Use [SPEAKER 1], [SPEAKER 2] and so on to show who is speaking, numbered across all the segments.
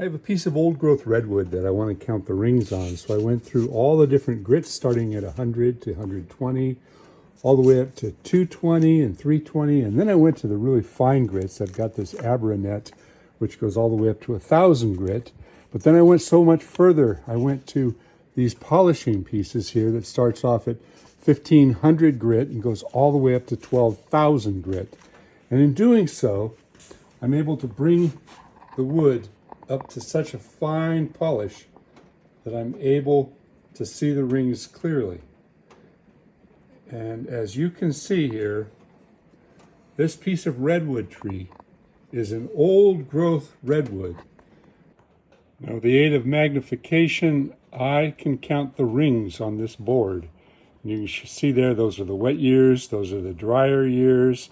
[SPEAKER 1] I have a piece of old growth redwood that I want to count the rings on. So I went through all the different grits starting at 100 to 120, all the way up to 220 and 320. And then I went to the really fine grits. I've got this Abranet, which goes all the way up to 1,000 grit. But then I went so much further. I went to these polishing pieces here that starts off at 1,500 grit and goes all the way up to 12,000 grit. And in doing so, I'm able to bring the wood up to such a fine polish that I'm able to see the rings clearly. And as you can see here, this piece of redwood tree is an old growth redwood. Now, with the aid of magnification, I can count the rings on this board. And you can see there, those are the wet years, those are the drier years,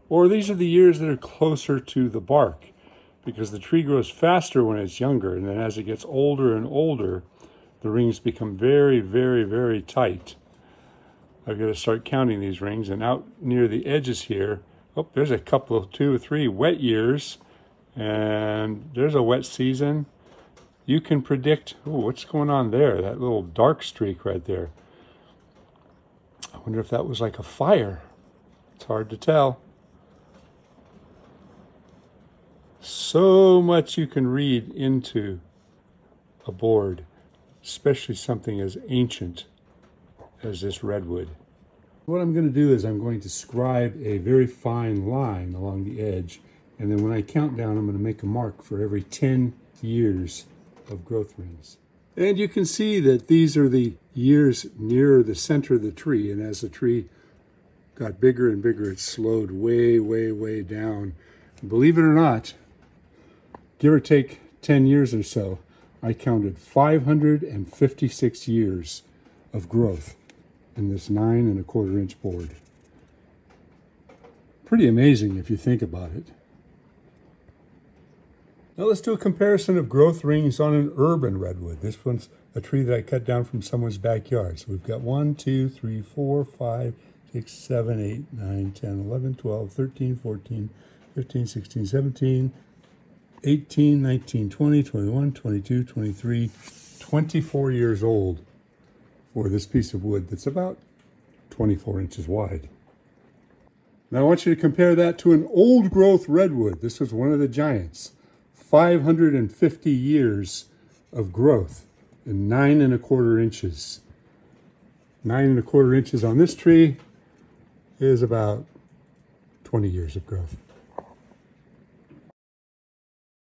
[SPEAKER 1] or these are the years that are closer to the bark, because the tree grows faster when it's younger, and then as it gets older and older, the rings become very, very, very tight. I've got to start counting these rings, and out near the edges here, oh, there's a couple of 2 or 3 wet years, and there's a wet season. You can predict, oh, what's going on there? That little dark streak right there. I wonder if that was like a fire. It's hard to tell. So much you can read into a board, especially something as ancient as this redwood. What I'm going to do is I'm going to scribe a very fine line along the edge, and then when I count down, I'm going to make a mark for every 10 years of growth rings. And you can see that these are the years near the center of the tree, and as the tree got bigger and bigger, it slowed way, way, way down. And believe it or not, give or take 10 years or so, I counted 556 years of growth in this 9 1/4 inch board. Pretty amazing if you think about it. Now let's do a comparison of growth rings on an urban redwood. This one's a tree that I cut down from someone's backyard. So we've got 1, 2, 3, 4, 5, 6, 7, 8, 9, 10, 11, 12, 13, 14, 15, 16, 17, 18, 19, 20, 21, 22, 23, 24 years old for this piece of wood that's about 24 inches wide. Now I want you to compare that to an old growth redwood. This was one of the giants. 550 years of growth in 9 1/4 inches. 9 1/4 inches on this tree is about 20 years of growth.